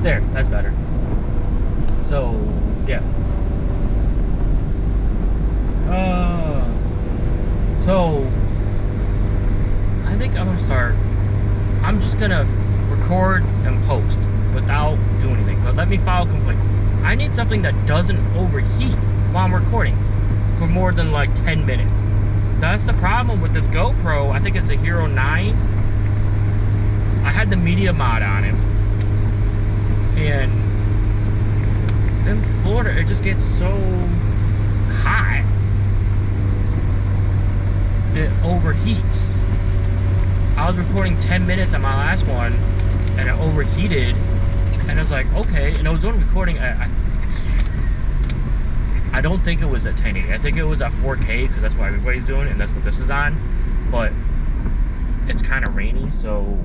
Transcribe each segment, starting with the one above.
There, that's better. So, yeah. So, I think I'm gonna start. I'm just gonna record and post without doing anything. But let me file a complaint. I need something that doesn't overheat while I'm recording for more than like 10 minutes. That's the problem with this GoPro. I think it's a Hero 9. I had the media mod on it. And in Florida, it just gets so hot. It overheats. I was recording 10 minutes on my last one, and it overheated. And I was like, okay. And I was only recording I don't think it was at 1080. I think it was at 4K because that's what everybody's doing, and that's what this is on. But it's kind of rainy, so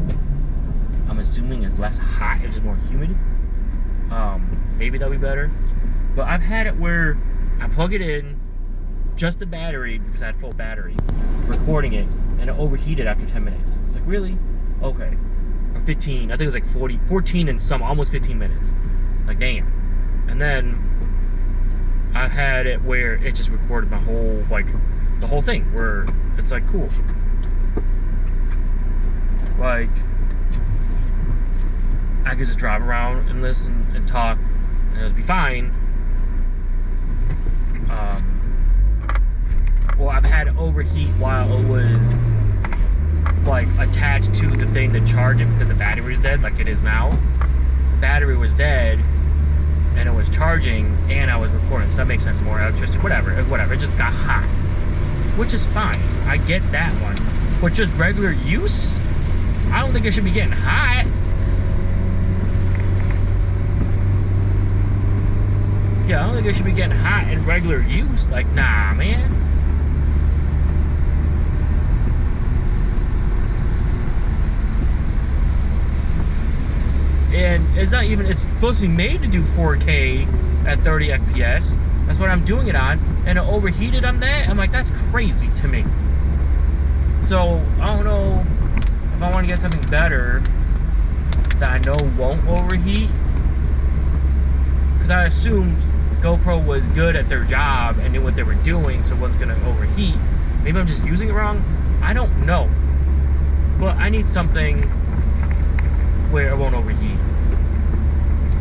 I'm assuming it's less hot. It's just more humid. Maybe that'll be better. But I've had it where I plug it in, just the battery, because I had full battery, recording it, and it overheated after 10 minutes. It's like, really? Okay. Or 15. I think it was like 14 and some, almost 15 minutes. Like, damn. And then I've had it where it just recorded my whole, like, the whole thing, where it's like, cool. Like, I could just drive around and listen and talk, and it'll be fine. Well, I've had it overheat while it was, like, attached to the thing to charge it because the battery was dead, like it is now. The battery was dead, and it was charging, and I was recording, so that makes sense. More electricity, whatever, it just got hot, which is fine. I get that one, but just regular use, I don't think it should be getting hot. Yeah, I don't think it should be getting hot in regular use. Like, nah, man. And it's not even, it's supposed to be made to do 4K at 30 FPS. That's what I'm doing it on. And it overheated on that. I'm like, that's crazy to me. So, I don't know if I want to get something better that I know won't overheat. Because I assumed GoPro was good at their job and knew what they were doing, so what's going to overheat. Maybe I'm just using it wrong. I don't know. But I need something where it won't overheat.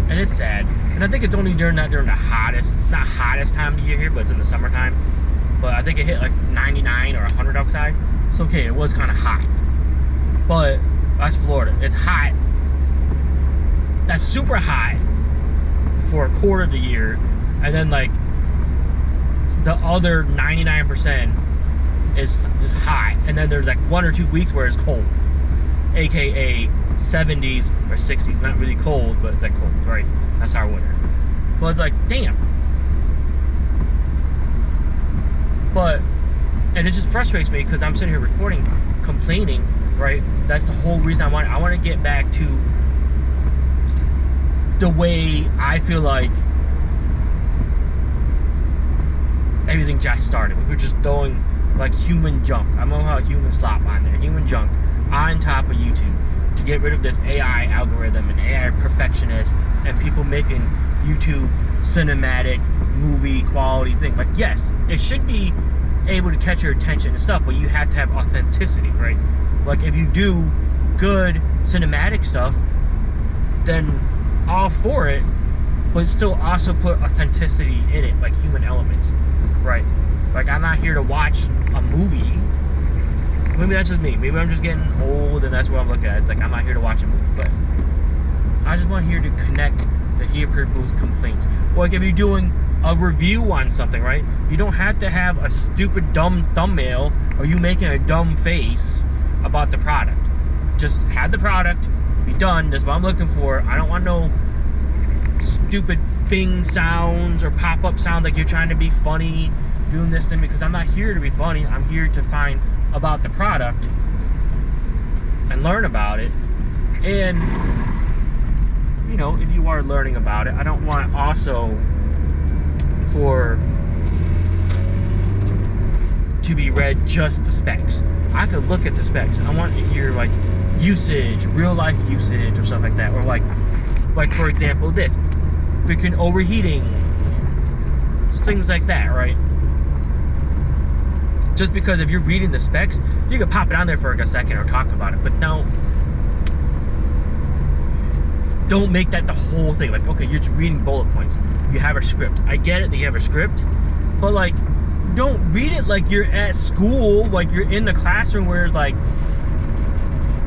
And it's sad. And I think it's only during the hottest, not hottest time of the year here, but it's in the summertime. But I think it hit like 99 or 100 outside. So okay, it was kind of hot. But that's Florida. It's hot. That's super hot for a quarter of the year. And then like the other 99% is just hot. And then there's like 1 or 2 weeks where it's cold. AKA 70s or 60s. Not really cold, but it's like cold, right? That's our winter. But it's like, damn. But, and it just frustrates me because I'm sitting here recording, complaining, right? That's the whole reason I want to get back to the way I feel like everything just started. We were just throwing like human junk. I don't know how human slop on there. Human junk on top of YouTube to get rid of this AI algorithm and AI perfectionist and people making YouTube cinematic movie quality thing. Like, yes, it should be able to catch your attention and stuff, but you have to have authenticity, right? Like, if you do good cinematic stuff, then all for it, but still also put authenticity in it, like human elements, right? Like, I'm not here to watch a movie. Maybe that's just me. Maybe I'm just getting old and that's what I'm looking at. It's like, I'm not here to watch a movie, but I just want here to connect to hear people's complaints. Like, if you're doing a review on something, right? You don't have to have a stupid, dumb thumbnail or you making a dumb face about the product. Just have the product, be done. That's what I'm looking for. I don't want no stupid Bing sounds or pop-up sound like you're trying to be funny doing this thing, because I'm not here to be funny. I'm here to find about the product and learn about it. And you know, if you are learning about it, I don't want also for to be read just the specs. I could look at the specs. I want to hear like usage, real life usage or stuff like that, or like Like, for example, this freaking overheating, things like that, right? Just because if you're reading the specs, you can pop it on there for like a second or talk about it, but no, don't make that the whole thing. Like, okay, you're just reading bullet points. You have a script. I get it that you have a script, but like, don't read it like you're at school, like you're in the classroom where it's like,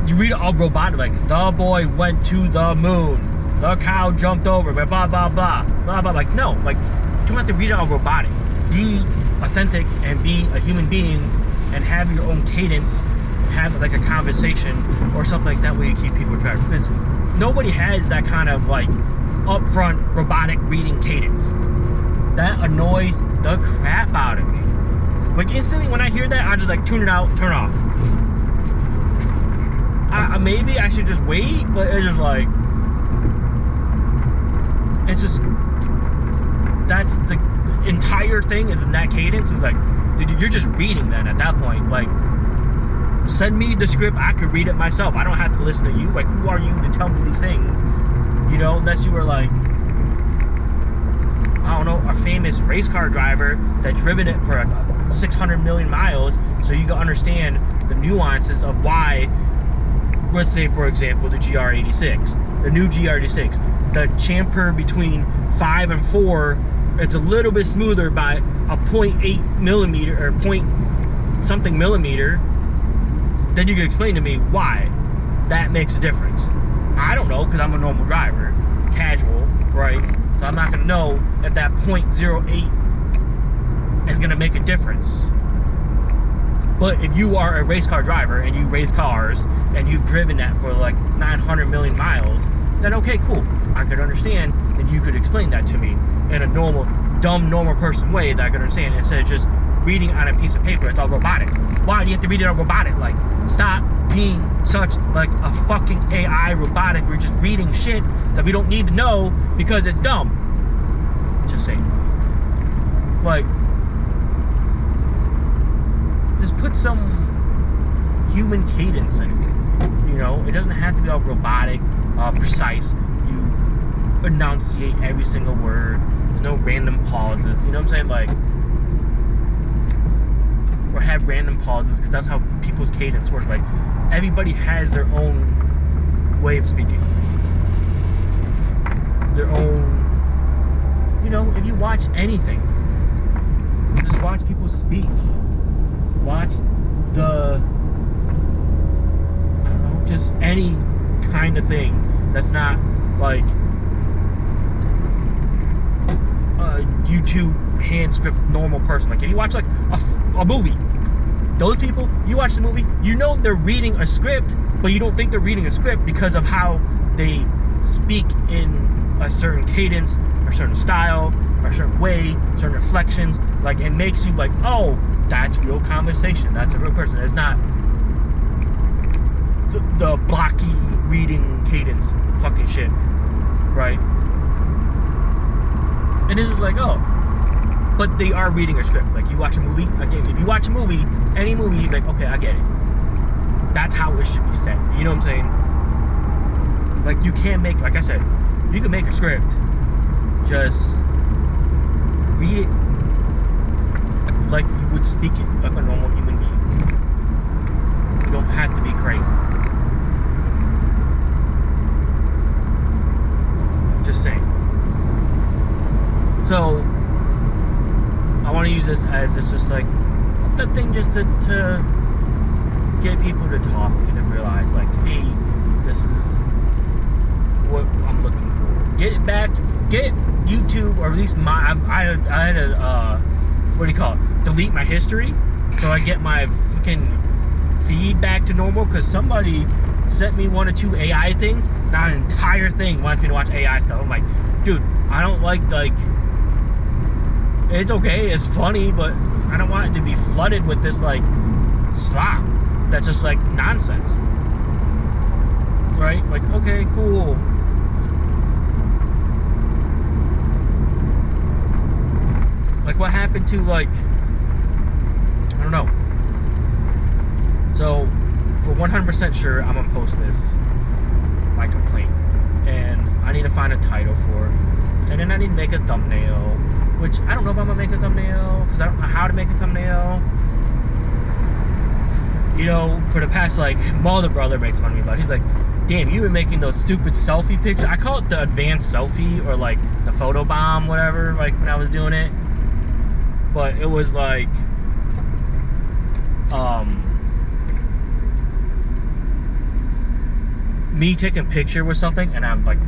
you read it all robotic, like, the boy went to the moon, the cow jumped over, blah, blah, blah, blah, blah, blah. Like, no, like, you don't have to read it all robotic. Be authentic and be a human being and have your own cadence, have like a conversation or something like that where you keep people track, because nobody has that kind of like upfront robotic reading cadence. That annoys the crap out of me. Like, instantly when I hear that, I just like tune it out, turn it off. Maybe I should just wait, but it's just like, it's just, that's the entire thing is in that cadence. Is like, dude, you're just reading then at that point. Like, send me the script, I could read it myself. I don't have to listen to you. Like, who are you to tell me these things? You know, unless you were like, I don't know, a famous race car driver that driven it for 600 million miles, so you can understand the nuances of why, let's say for example, the GR86, the new GR86, the chamfer between 5 and 4, it's a little bit smoother by a 0.8 millimeter or point something millimeter. Then you can explain to me why that makes a difference. I don't know, because I'm a normal driver, casual, right? So I'm not going to know if that 0.08 is going to make a difference. But if you are a race car driver and you race cars and you've driven that for like 900 million miles, then okay, cool. I could understand, and you could explain that to me in a normal, dumb, normal person way that I could understand, instead of just reading on a piece of paper. It's all robotic. Why do you have to read it all robotic? Like, stop being such like a fucking AI robotic. We're just reading shit that we don't need to know because it's dumb. Just saying. Like, just put some human cadence in it. You know, it doesn't have to be all robotic, precise. You enunciate every single word. There's no random pauses. You know what I'm saying? Like, or have random pauses, because that's how people's cadence works. Like, everybody has their own way of speaking, their own, you know, if you watch anything, just watch people speak, watch the, I don't know, just any kind of thing that's not like a YouTube hand script normal person. Like, if you watch like a movie, those people, you watch the movie, you know they're reading a script, but you don't think they're reading a script because of how they speak in a certain cadence, or certain style, or a certain way, certain inflections. Like, it makes you like, oh, that's real conversation. That's a real person. It's not the blocky reading cadence fucking shit, right? And it's just like, oh, but they are reading a script. Like, you watch a movie, again, if you watch a movie, any movie, you'd be like, okay, I get it. That's how it should be said. You know what I'm saying? Like, you can't make, like I said, you can make a script. Just read it like you would speak it, like a normal human being. You don't have to be crazy. Just saying. So, I want to use this as, it's just like the thing just to get people to talk and to realize, like, hey, this is what I'm looking for. Get it back, get YouTube, or at least my, I had to, what do you call it, delete my history, so I get my fucking feed back to normal, because somebody sent me 1 or 2 AI things, not an entire thing wants me to watch AI stuff. I'm like, dude, I don't like, it's okay, it's funny, but I don't want it to be flooded with this, like, slop that's just, like, nonsense. Right? Like, okay, cool. Like, what happened to, like, I don't know. So, for 100% sure, I'm gonna post this, my complaint. And I need to find find a title for it. And then I need to make a thumbnail, which I don't know if I'm gonna make a thumbnail because I don't know how to make a thumbnail. You know, for the past, like, my older brother makes fun of me about it. He's like, damn, you've been making those stupid selfie pictures. I call it the advanced selfie, or like the photo bomb, whatever, like when I was doing it. But it was like, me taking a picture with something, and I'm like,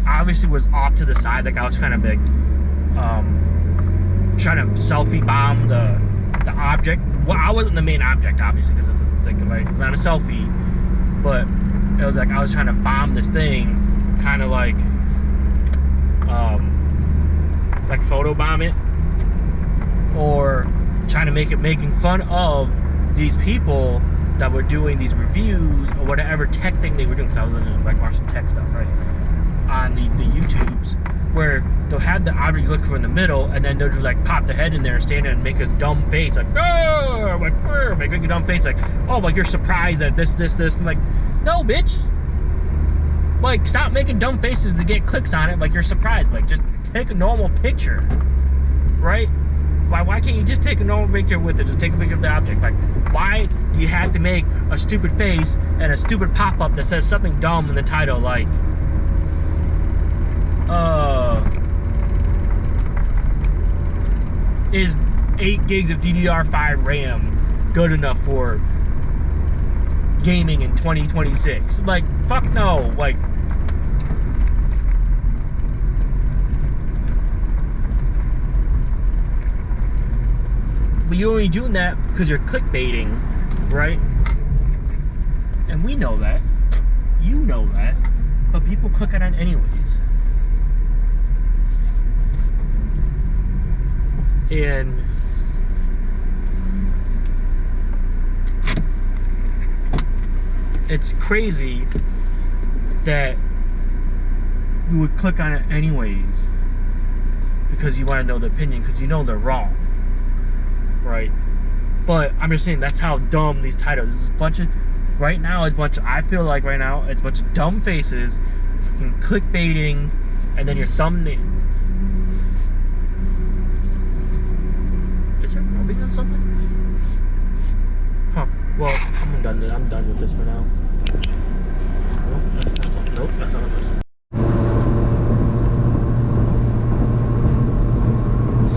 obviously was off to the side, like I was kind of big, trying to selfie bomb the object. Well, I wasn't the main object, obviously, because it's not a selfie, but it was like I was trying to bomb this thing, kind of like photo bomb it, or trying to making fun of these people that were doing these reviews or whatever tech thing they were doing, because I was like watching tech stuff, right, on the YouTubes, where they'll have the object you look for in the middle, and then they'll just like pop the head in there and stand there and make a dumb face, like, oh, like, make a dumb face, like, oh, like you're surprised at this. I'm like, no, bitch. Like, stop making dumb faces to get clicks on it. Like, you're surprised. Like, just take a normal picture, right? Why can't you just take a normal picture with it? Just take a picture of the object. Like, why do you have to make a stupid face and a stupid pop-up that says something dumb in the title, like, is 8 gigs of DDR5 RAM good enough for gaming in 2026? Like, fuck no. Like, but you're only doing that because you're clickbaiting, right? And we know that. You know that. But people click on it anyways. And it's crazy that you would click on it anyways because you want to know the opinion, because you know they're wrong, right? But I'm just saying, that's how dumb these titles. It's a bunch of, right now, it's a bunch of, I feel like right now it's a bunch of dumb faces, fucking clickbaiting, and then your thumbnail. Is it rubbing on something? Huh. Well, I'm done with this for now. Nope, that's not this.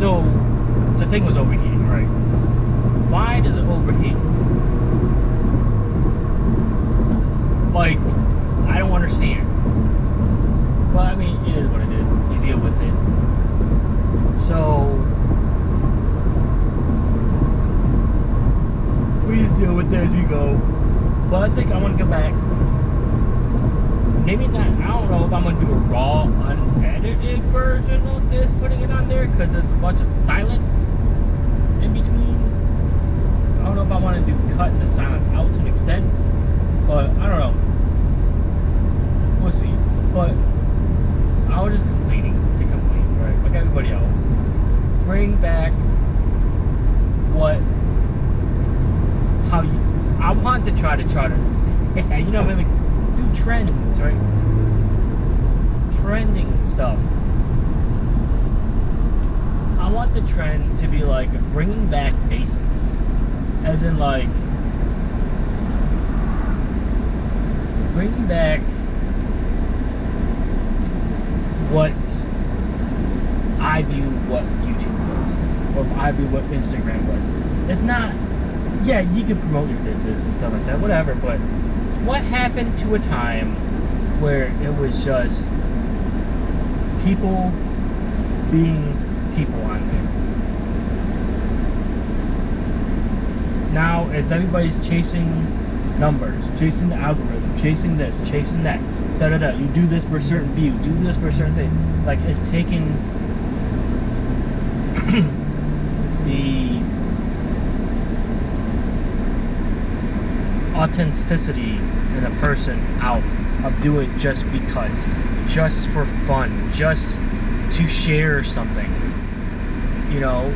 So, the thing was overheating, right? Why does it overheat? Like, I don't understand. But I mean, it is what it is. You deal with it. So, we just deal with it as we go. But I think I want to go back. Maybe not. I don't know if I'm going to do a raw, unedited version of this, putting it on there, because there's a bunch of silence in between. I don't know if I want to do cutting the silence out to an extent, but I don't know. We'll see. But I was just complaining to complain, right? Like everybody else. Bring back how you. I want to try to, you know, maybe do trends, right? Trending stuff. I want the trend to be like bringing back basics, as in like bringing back what I view what YouTube was, or I view what Instagram was. It's not, yeah, you can promote your business and stuff like that, whatever, but what happened to a time where it was just people being people on there? Now it's everybody's chasing numbers, chasing the algorithm, chasing this, chasing that, da-da-da. You do this for a certain view, do this for a certain thing. Like, it's taking the authenticity in a person out of doing just because, just for fun, just to share something. You know,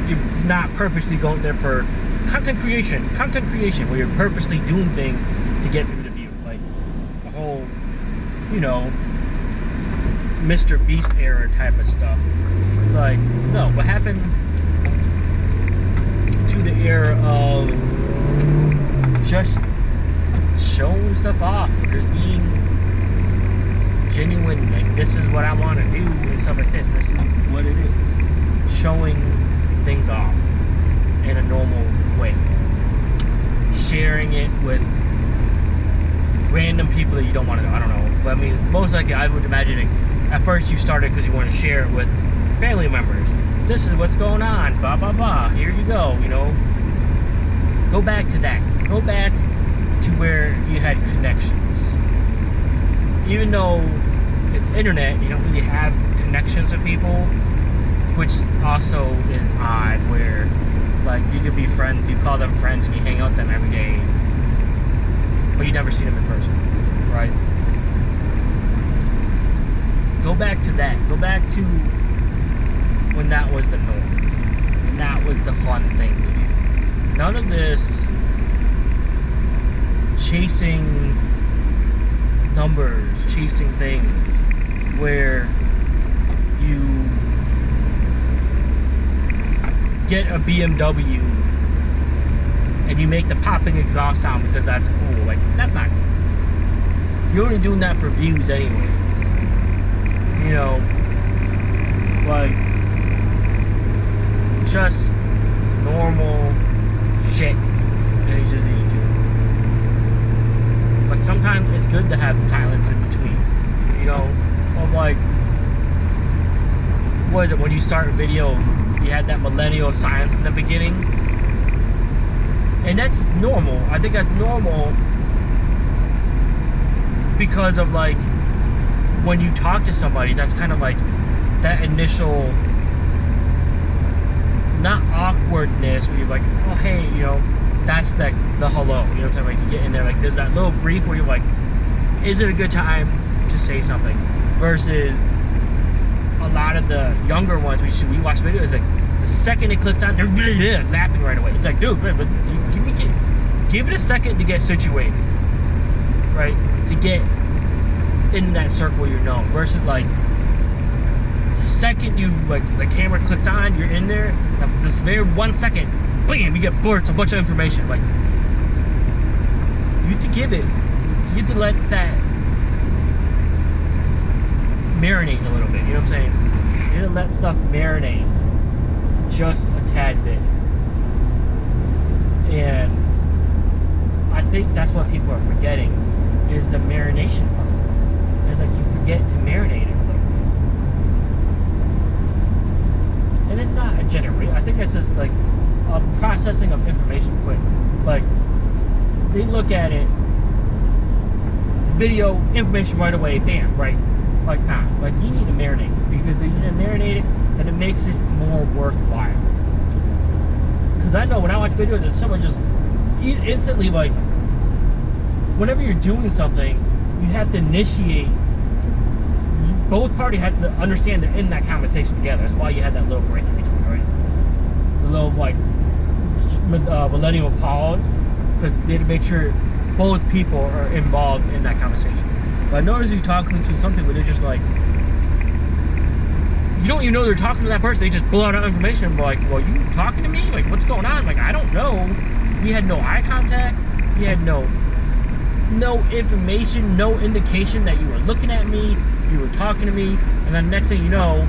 you're not purposely going there for content creation, where you're purposely doing things to get people to view. Like the whole, you know, Mr. Beast era type of stuff. It's like, no, what happened to the era of just showing stuff off, just being genuine, like, this is what I want to do, and stuff like this is what it is. Showing things off in a normal way. Sharing it with random people that you don't want to know. I don't know. But I mean, most likely, I would imagine at first you started because you want to share it with family members. This is what's going on, blah, blah, blah. Here you go, you know. Go back to that. Go back to where you had connections. Even though it's internet, you don't really have connections with people, which also is odd, where like you could be friends, you call them friends and you hang out with them every day, but you never see them in person, right? Go back to that. Go back to when that was the norm, and that was the fun thing to do. None of this chasing numbers, chasing things, where you get a BMW and you make the popping exhaust sound because that's cool. Like, that's not cool. You're only doing that for views anyways. You know, like, just normal shit that you just need to do. But sometimes it's good to have silence in between. You know, of like, what is it, when you start a video, you had that millennial silence in the beginning, and that's normal. I think that's normal because of like when you talk to somebody, that's kind of like that initial, not awkwardness, but you're like, oh hey, you know, that's the hello, you know what I'm saying? Like, you get in there, like, there's that little brief where you're like, is it a good time to say something? Versus a lot of the younger ones, we watch videos, like, the second it clicks on, they're laughing right away. It's like, dude, but give it a second to get situated, right? To get in that circle you're known. Versus like, the second you, like, the camera clicks on, you're in there, this very 1 second, bam, you get blurts a bunch of information. Like, you have to give it, you have to let that marinate a little bit, you know what I'm saying? You have to let stuff marinate just a tad bit. And I think that's what people are forgetting, is the marination part. It's like you forget to marinate it a little bit. And it's not a generate. I think it's just like a processing of information quick. Like, they look at it, video, information right away, bam, right? Like, nah, like, you need to marinate it, because if you need to marinate it, then it makes it more worthwhile. Because I know when I watch videos that someone just instantly, like, whenever you're doing something, you have to initiate, both parties have to understand they're in that conversation together. That's why you had that little break in between, right? The little, like, millennial pause, because they had to make sure both people are involved in that conversation. But I notice you talking to something where they're just like, you don't even know they're talking to that person, they just blow out information and be like, well, you talking to me? Like, what's going on? Like, I don't know. We had no eye contact, we had no information, no indication that you were looking at me, you were talking to me, and then next thing you know,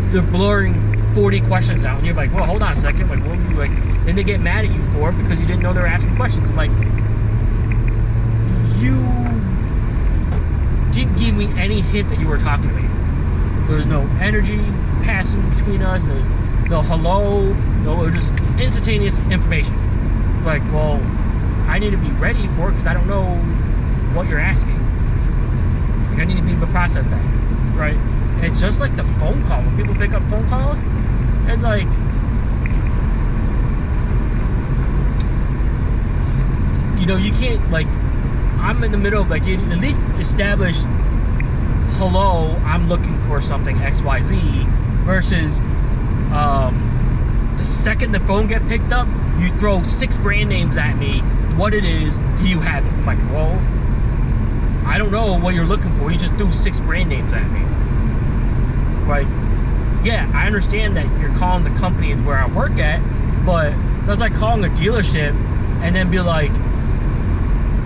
they're blurring 40 questions out, and you're like, well, hold on a second, like, what were you, like, then they get mad at you for it because you didn't know they were asking questions. I'm like, you didn't give me any hint that you were talking to me. There was no energy passing between us, there was no hello, no, it was just instantaneous information. Like, well, I need to be ready for it because I don't know what you're asking. Like, I need to be able to process that, right? And it's just like the phone call. When people pick up phone calls, it's like, you know, you can't, like, I'm in the middle of, like, at least establish, hello, I'm looking for something XYZ, versus the second the phone get picked up, you throw 6 brand names at me, what it is, do you have it? I'm like, well, I don't know what you're looking for. You just threw 6 brand names at me. Right? Yeah, I understand that you're calling the company where I work at, but that's like calling a dealership and then be like,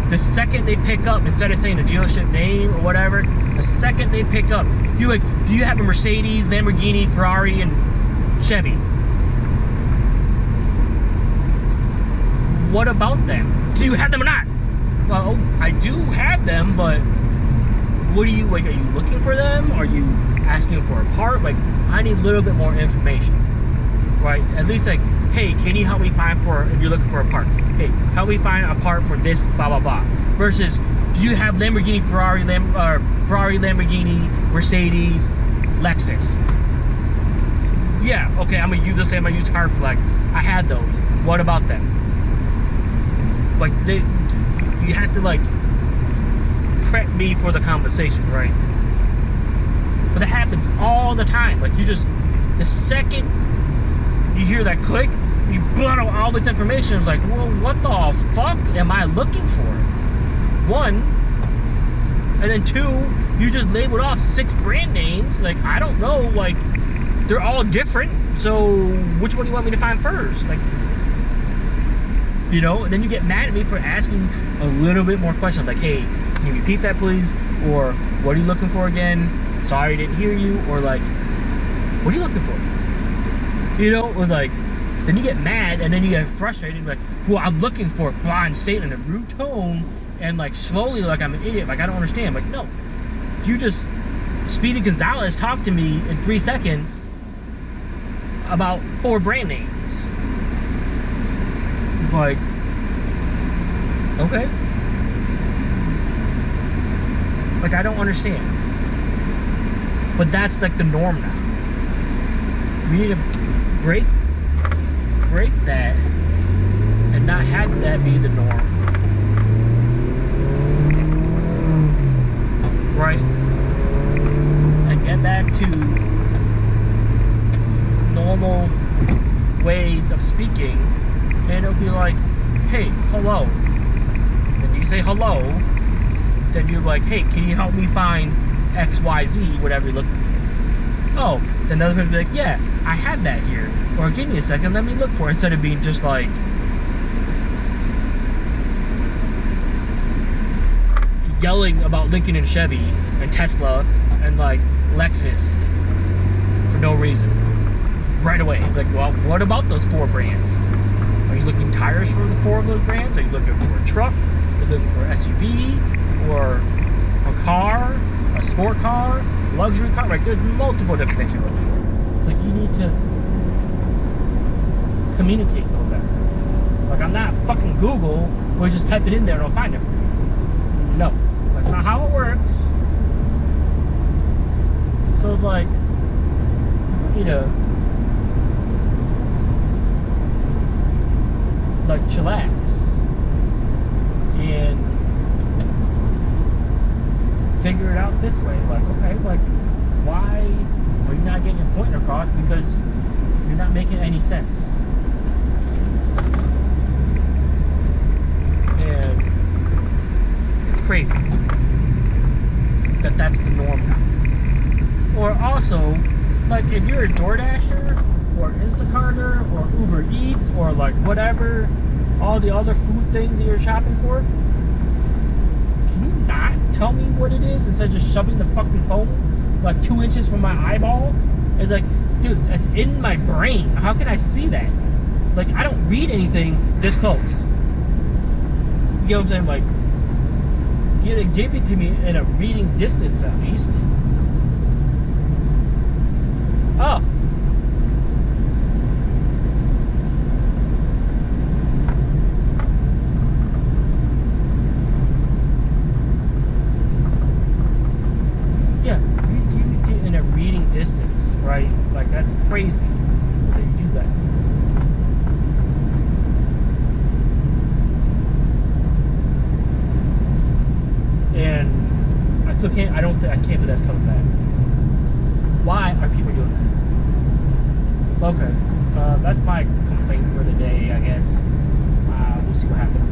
the second they pick up, instead of saying the dealership name or whatever, the second they pick up, you like, do you have a Mercedes, Lamborghini, Ferrari, and Chevy? What about them? Do you have them or not? Well, I do have them, but what are you, like, are you looking for them? Are you asking for a part? Like, I need a little bit more information, right? At least like, hey, can you help me find for, if you're looking for a part, hey, help me find a part for this, blah, blah, blah. Versus, do you have Lamborghini, Ferrari, Ferrari, Lamborghini, Mercedes, Lexus? Yeah, okay, I'm gonna use this, I'm gonna use Tire Flag. I had those. What about them? Like, you have to like prep me for the conversation, right? But it happens all the time. Like, you just, the second you hear that click, you blurt out all this information. It's like, well, what the fuck am I looking for? 1, and then 2, you just labeled off 6 brand names. Like, I don't know, like, they're all different, so which one do you want me to find first? Like, you know, and then you get mad at me for asking a little bit more questions, like, hey, can you repeat that please? Or, what are you looking for again? Sorry I didn't hear you. Or like, what are you looking for? You know, it was like, then you get mad and then you get frustrated, like, well, I'm looking for a blind statement in a rude tone and like slowly, like I'm an idiot, like I don't understand. Like, no, you just, Speedy Gonzalez talked to me in 3 seconds about 4 brand names. Like, okay. Like, I don't understand. But that's like the norm now. We need to break that and not have that be the norm. Right? And get back to normal ways of speaking, and it'll be like, hey, hello. Then you say hello, then you're like, hey, can you help me find XYZ, whatever you're looking for? Oh, then the other person will be like, yeah, I have that here. Or give me a second, let me look for it, instead of being just like yelling about Lincoln and Chevy and Tesla and like Lexus for no reason. Right away. Like, well, what about those 4 brands? Are you looking tires for the 4 of those brands? Are you looking for a truck? Are you looking for an SUV? Or a car? A sport car? Luxury car? Like, there's multiple different things you're looking for. It's like, you need to communicate a little better. Like, I'm not fucking Google where you just type it in there and I'll find it for you. No. That's not how it works. So it's like, you know, like, chillax and figure it out this way. Like, okay, like, why are you not getting your point across? Because you're not making any sense. And it's crazy that that's the norm now. Or also, like, if you're a DoorDasher or Instacarter or Uber Eats or like whatever, all the other food things that you're shopping for, can you not tell me what it is instead of just shoving the fucking phone like 2 inches from my eyeball? It's like, dude, it's in my brain. How can I see that? Like, I don't read anything this close. You get what I'm saying? Like, you gotta give it to me in a reading distance at least. Oh. Yeah, you just give it to you in a reading distance, right? Like, that's crazy that you do that. And I still can't, I can't believe that's coming back. Why are people doing that? Okay, that's my complaint for the day, I guess. We'll see what happens.